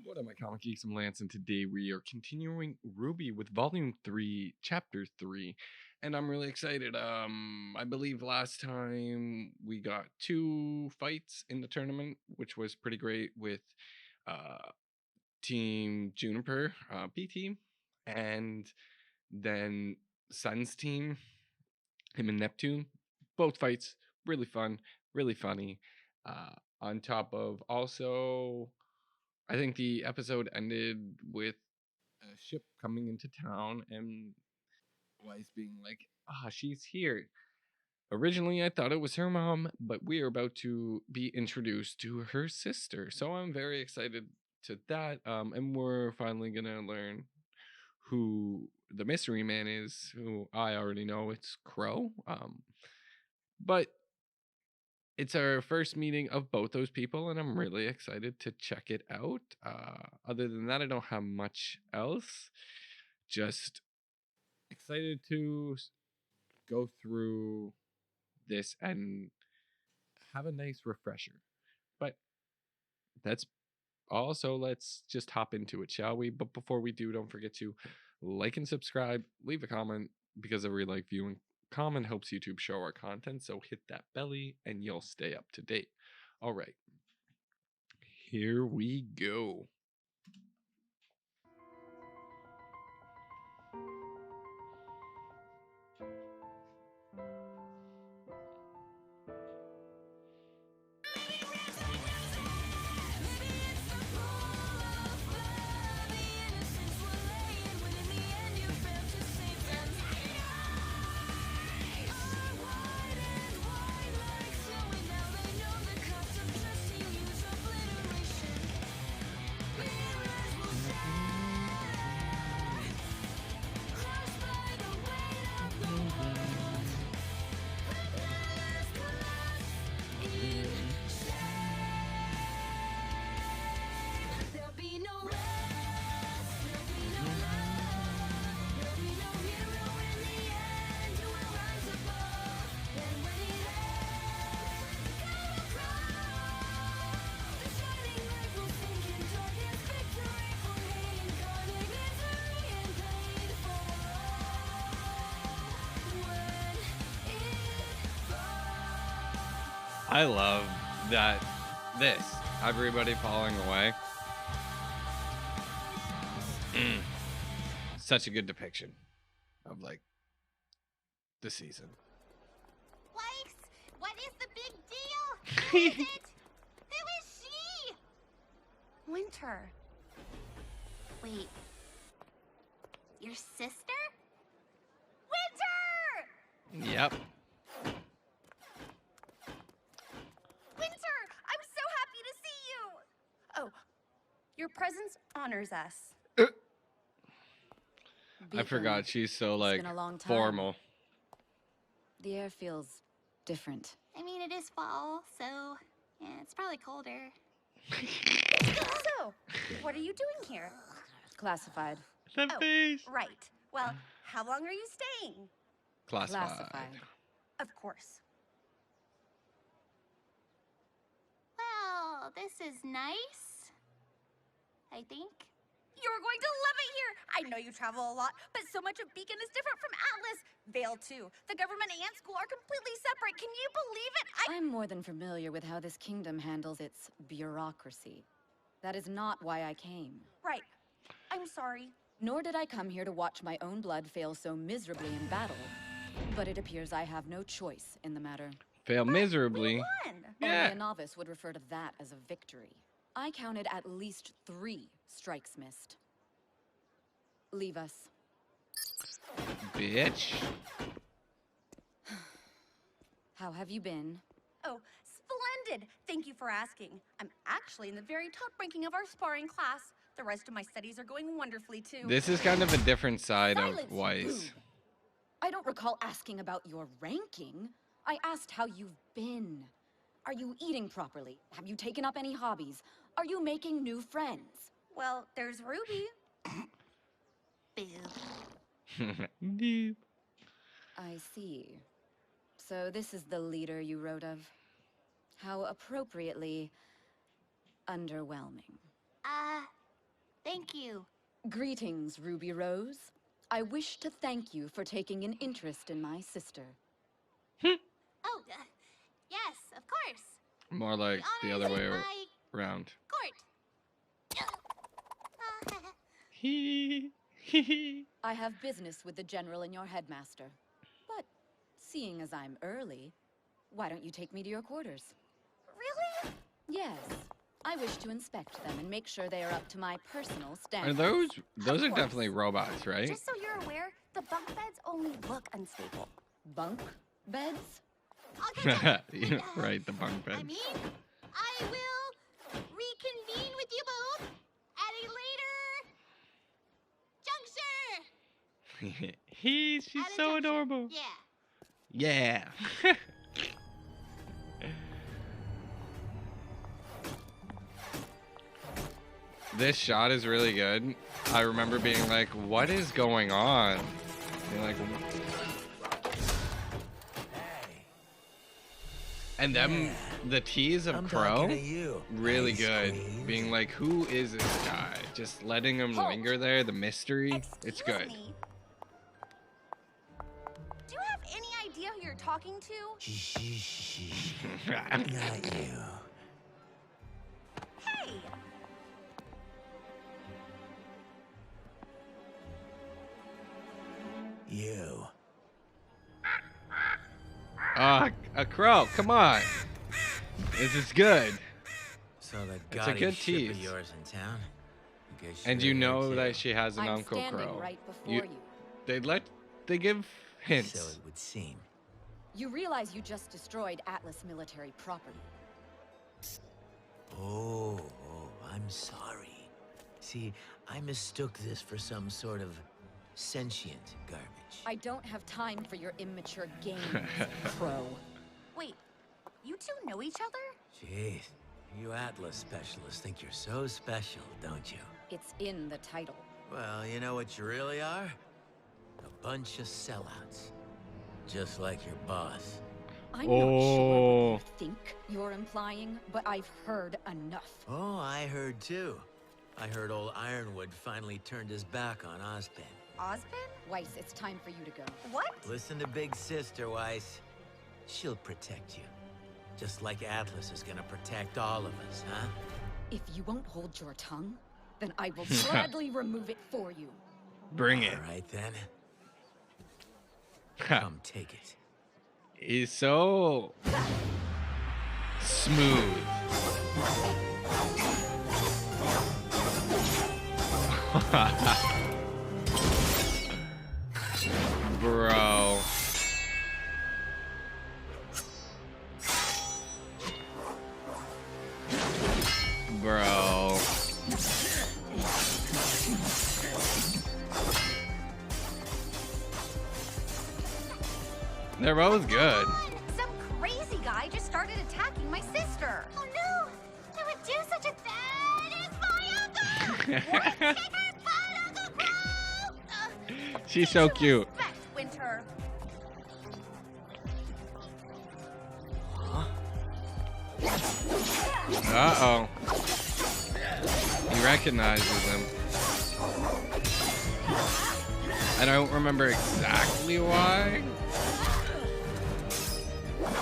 What up, my comic geeks? I'm Lance, and today we are continuing RWBY with Volume 3, Chapter 3, and I'm really excited. I believe last time we got 2 fights in the tournament, which was pretty great with uh, Team Juniper, B team, and then Sun's team, him and Neptune. Both fights really fun, really funny. On top of also, I think the episode ended with a ship coming into town and Wise being like, she's here. Originally, I thought it was her mom, but we are about to be introduced to her sister. So I'm very excited to that. And we're finally going to learn who the mystery man is, who I already know it's Crow. But it's our first meeting of both those people, and I'm really excited to check it out. Other than that, I don't have much else. Just excited to go through this and have a nice refresher. But that's all. So let's just hop into it, shall we? But before we do, don't forget to like and subscribe, leave a comment, because every like, view, and comment helps YouTube show our content. So hit that belly and you'll stay up to date. All right. Here we go. I love that everybody falling away. Such a good depiction of like the season. Weiss, what is the big deal? Who is it? Who is she? Winter. Wait. Your sister? Winter! Yep. Winter, I'm so happy to see you. Oh, your presence honors us. I forgot she's so like formal. The air feels different. I mean, it is fall, so yeah, it's probably colder. So, what are you doing here? Classified. That face. Right. Well, how long are you staying? Classified. Of course. Well, this is nice, I think. You're going to love it here! I know you travel a lot, but so much of Beacon is different from Atlas. Vale, too. The government and school are completely separate. Can you believe it? I'm more than familiar with how this kingdom handles its bureaucracy. That is not why I came. Right. I'm sorry. Nor did I come here to watch my own blood fail so miserably in battle. But it appears I have no choice in the matter. Fail miserably. We won. Yeah. Only a novice would refer to that as a victory. I counted at least 3 strikes missed. Leave us. Bitch. How have you been? Oh, splendid. Thank you for asking. I'm actually in the very top ranking of our sparring class. The rest of my studies are going wonderfully, too. This is kind of a different side Silence, of Weiss. I don't recall asking about your ranking. I asked how you've been. Are you eating properly? Have you taken up any hobbies? Are you making new friends? Well, there's Ruby. Boo. Nope. I see. So this is the leader you wrote of. How appropriately underwhelming. Thank you. Greetings, Ruby Rose. I wish to thank you for taking an interest in my sister. Oh, yes, of course. More like the honor other is way in my around. court. Hee. I have business with the general and your headmaster. But seeing as I'm early, why don't you take me to your quarters? Really? Yes. I wish to inspect them and make sure they are up to my personal Are standards. those are course. definitely robots, right? Just so you're aware, the bunk beds only look unstable. Bunk beds? I'll get Yeah, right, the bunk bed. I mean, I will reconvene with you both at a later juncture. She's At a so juncture. adorable. Yeah. Yeah. This shot is really good. I remember being like, what is going on? Being like, and them, the tease of Crow, really good. Being like, who is this guy? Just letting him linger there, the mystery. It's Excuse good. me. Do you have any idea who you're talking to? Not you. Hey! You. A crow, come on. This is good. So the It's a gaudy good ship of tease. yours in town? I guess And you're you here know too. that she has an I'm Uncle standing Crow. right before you. They give hints. So it would seem. You realize you just destroyed Atlas military property. Oh, I'm sorry. See, I mistook this for some sort of sentient garbage. I don't have time for your immature games, Crow. Wait, you two know each other? Jeez, you Atlas specialists think you're so special, don't you? It's in the title. Well, you know what you really are? A bunch of sellouts. Just like your boss. I'm not sure Oh. what you think you're implying, but I've heard enough. Oh, I heard too. I heard old Ironwood finally turned his back on Ozpin. Ozpin? Weiss, it's time for you to go. What? Listen to Big Sister, Weiss. She'll protect you. Just like Atlas is gonna protect all of us, huh? If you won't hold your tongue, then I will gladly remove it for you. Bring it. All right then. Come take it. He's so smooth. Bro. Bro. They're both good. Some crazy guy just started attacking my sister. Oh no! I would do such a thing! It's my uncle! What? Take her butt, Uncle Crow! She's so cute. Respect, Winter. Uh-oh. He recognizes him. I don't remember exactly why,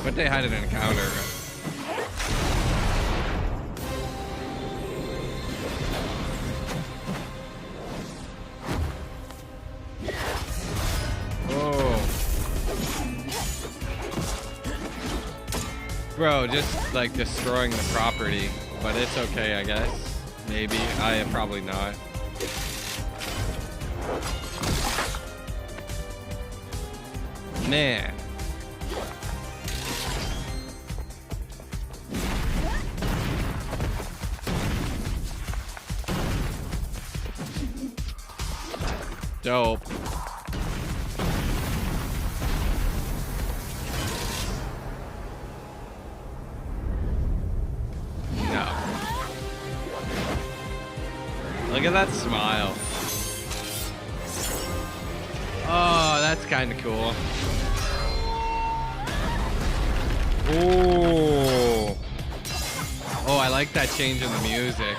but they had an encounter. Oh. Bro, just like destroying the property, but it's okay, I guess. Maybe. I am probably not. Man. Dope. No. Look at that smile. Oh, that's kind of cool. Oh. Oh, I like that change in the music.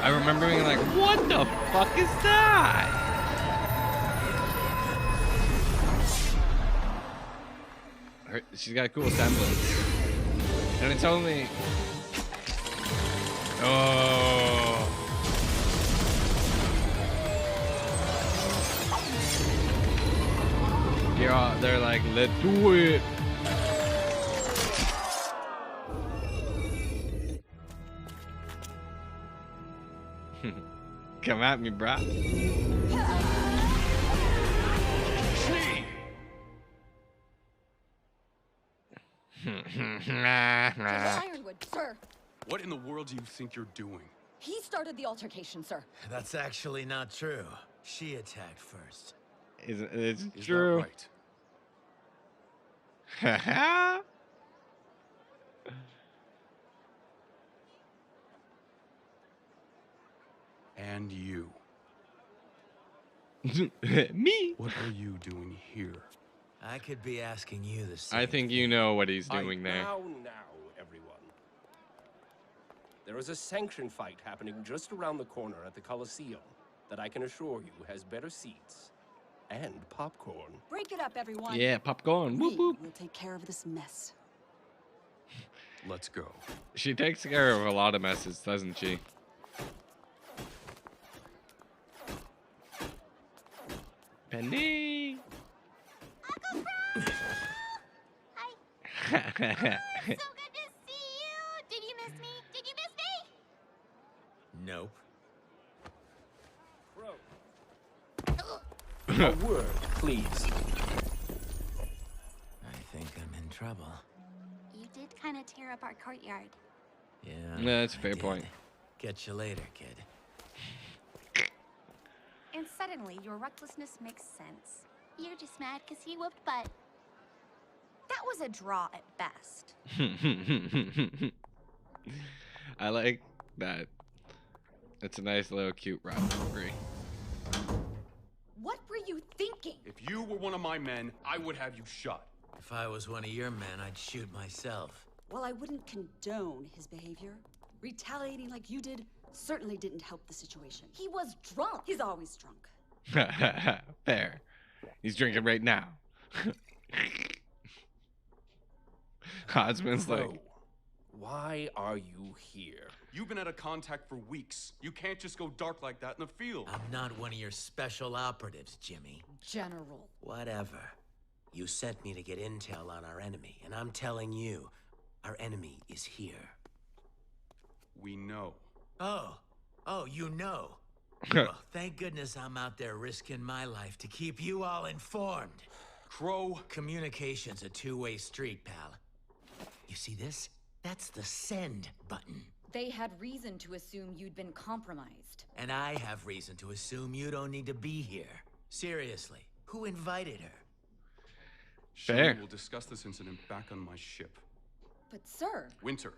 I remember being like, what the fuck is that? She's got a cool semblance. And it's only... Oh. Yeah, they're like, let's do it. Come at me, brah. Ironwood, sir. What in the world do you think you're doing? He started the altercation, sir. That's actually not true. She attacked first. It's Is true. that right? And you. Me? What are you doing here? I could be asking you the same. I think you know what he's doing there. Now, everyone. There is a sanctioned fight happening just around the corner at the Coliseum that I can assure you has better seats and popcorn. Break it up, everyone. Yeah, popcorn. Whoop, whoop. We'll take care of this mess. Let's go. She takes care of a lot of messes, doesn't she? Penny. Uncle Crow! Hi. So good to see you. Did you miss me? Did you miss me? Nope. Crow. A word, please. I think I'm in trouble. You did kind of tear up our courtyard. Yeah. Yeah, that's a I fair did. point. Catch you later, kid. And suddenly, your recklessness makes sense. You're just mad because he whooped butt. That was a draw at best. I like that. It's a nice little cute rivalry. What were you thinking? If you were one of my men, I would have you shot. If I was one of your men, I'd shoot myself. While I wouldn't condone his behavior, retaliating like you did certainly didn't help the situation. He was drunk. He's always drunk. Fair. He's drinking right now. Husband's like, Crow, why are you here? You've been out of contact for weeks. You can't just go dark like that in the field. I'm not one of your special operatives, Jimmy. General. Whatever. You sent me to get intel on our enemy, and I'm telling you, our enemy is here. We know. Oh, you know. Well, thank goodness I'm out there risking my life to keep you all informed. Crow. Communication's a two-way street, pal. You see this? That's the send button. They had reason to assume you'd been compromised. And I have reason to assume you don't need to be here. Seriously, who invited her? Fair. We'll discuss this incident back on my ship. But sir, Winter.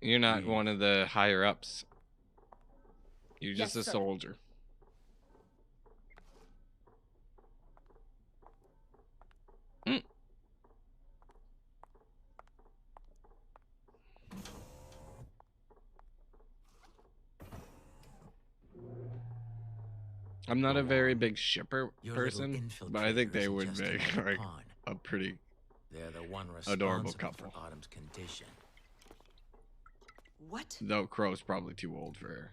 you're not one of the higher ups. You're Yes, just a sir. soldier. I'm not a very big shipper Your little person, but I think they infiltrator would isn't just make another like pawn. a pretty They're the one adorable responsible couple. for Autumn's condition. What? Though Crow's probably too old for her.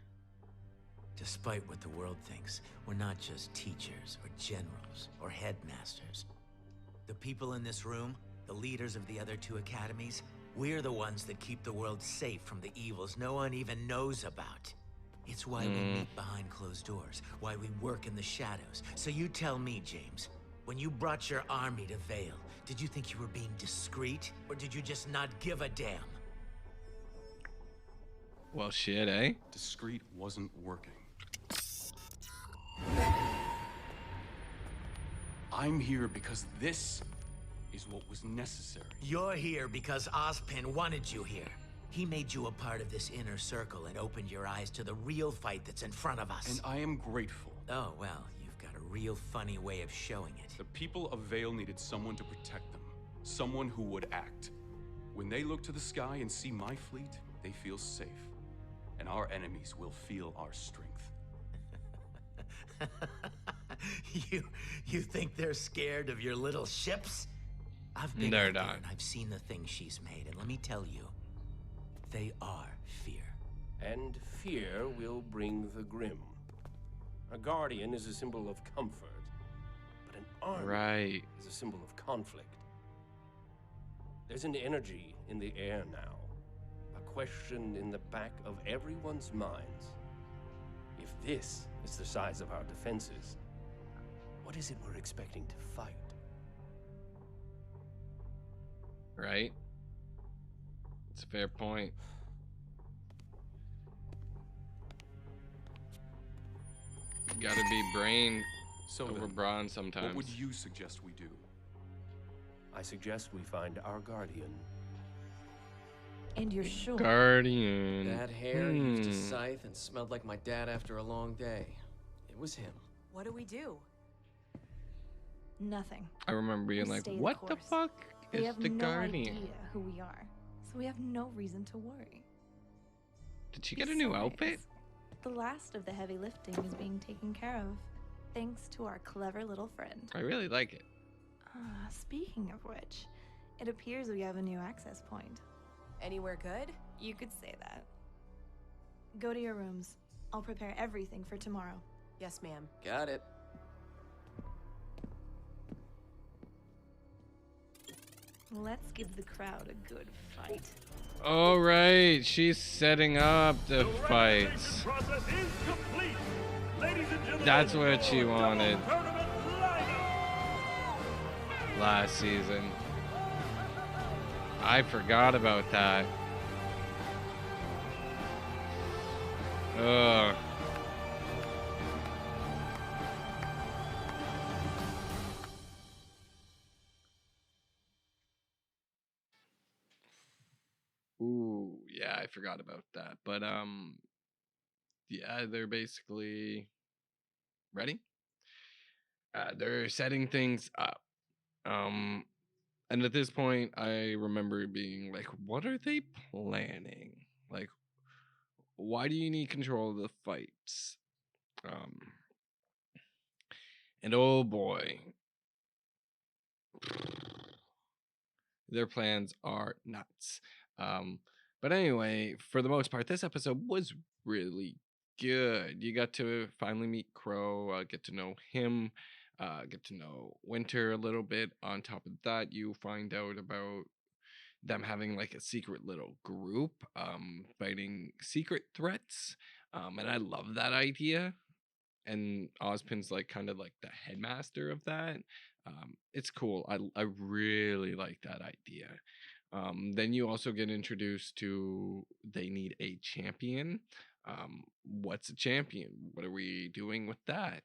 Despite what the world thinks, we're not just teachers or generals or headmasters. The people in this room, the leaders of the other two academies, we're the ones that keep the world safe from the evils no one even knows about. It's why we meet behind closed doors, why we work in the shadows. So you tell me, James, when you brought your army to Vale, did you think you were being discreet, or did you just not give a damn? Well, shit, eh? Discreet wasn't working. I'm here because this is what was necessary. You're here because Ozpin wanted you here. He made you a part of this inner circle and opened your eyes to the real fight that's in front of us. And I am grateful. Oh, well, you've got a real funny way of showing it. The people of Vale needed someone to protect them. Someone who would act. When they look to the sky and see my fleet, they feel safe. and our enemies will feel our strength. You think they're scared of your little ships? I've been They're out there not. and I've seen the things she's made, and let me tell you, they are fear. And fear will bring the grim. A guardian is a symbol of comfort, but an army Right. is a symbol of conflict. There's an energy in the air now, a question in the back of everyone's minds. If this is the size of our defenses, what is it we're expecting to fight? Right. It's a fair point. Gotta be brain So over then, brawn what sometimes. would you suggest we do? I suggest we find our guardian. And you're sure? Guardian. That hair used a scythe and smelled like my dad after a long day. It was him. What do we do? Nothing. I remember being We like, stay the what the course. fuck They is have the no Guardian? idea who we are, so we have no reason to worry. Did she get a new outfit? Besides, the last of the heavy lifting is being taken care of, thanks to our clever little friend. I really like it. Speaking of which, it appears we have a new access point. Anywhere good? You could say that. Go to your rooms. I'll prepare everything for tomorrow. Yes, ma'am. Got it. Let's give the crowd a good fight. All right, she's setting up the fights. That's what she wanted last season. I forgot about that. Ugh. Ooh, yeah, I forgot about that. But yeah, they're basically ready. They're setting things up. And at this point, I remember being like, what are they planning? Like, why do you need control of the fights? And oh boy, their plans are nuts. But anyway, for the most part, this episode was really good. You got to finally meet Crow, get to know him, get to know Winter a little bit. On top of that, you find out about them having like a secret little group, fighting secret threats. And I love that idea. And Ozpin's like kind of like the headmaster of that. It's cool. I really like that idea. Then you also get introduced to they need a champion. What's a champion? What are we doing with that?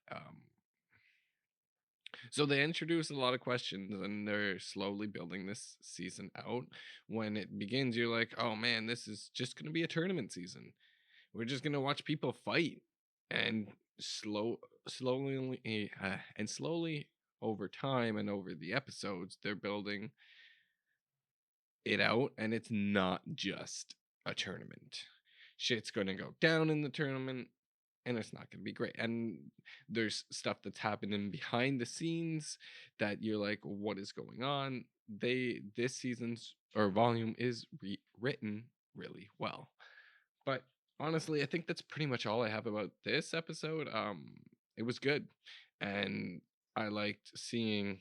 So they introduce a lot of questions and they're slowly building this season out. When it begins, you're like, oh man, this is just going to be a tournament season. We're just going to watch people fight. And slowly over time and over the episodes, they're building it out. And it's not just a tournament. Shit's going to go down in the tournament. And it's not going to be great. And there's stuff that's happening behind the scenes that you're like, what is going on? This season's or volume is written really well. But honestly, I think that's pretty much all I have about this episode. It was good. And I liked seeing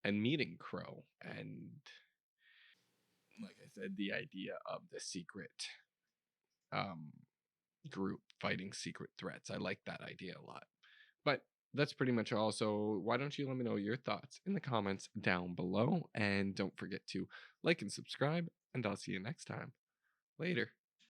and meeting Crow. And like I said, the idea of the secret group fighting secret threats. I like that idea a lot. But that's pretty much all. So why don't you let me know your thoughts in the comments down below, and don't forget to like and subscribe, and I'll see you next time. Later.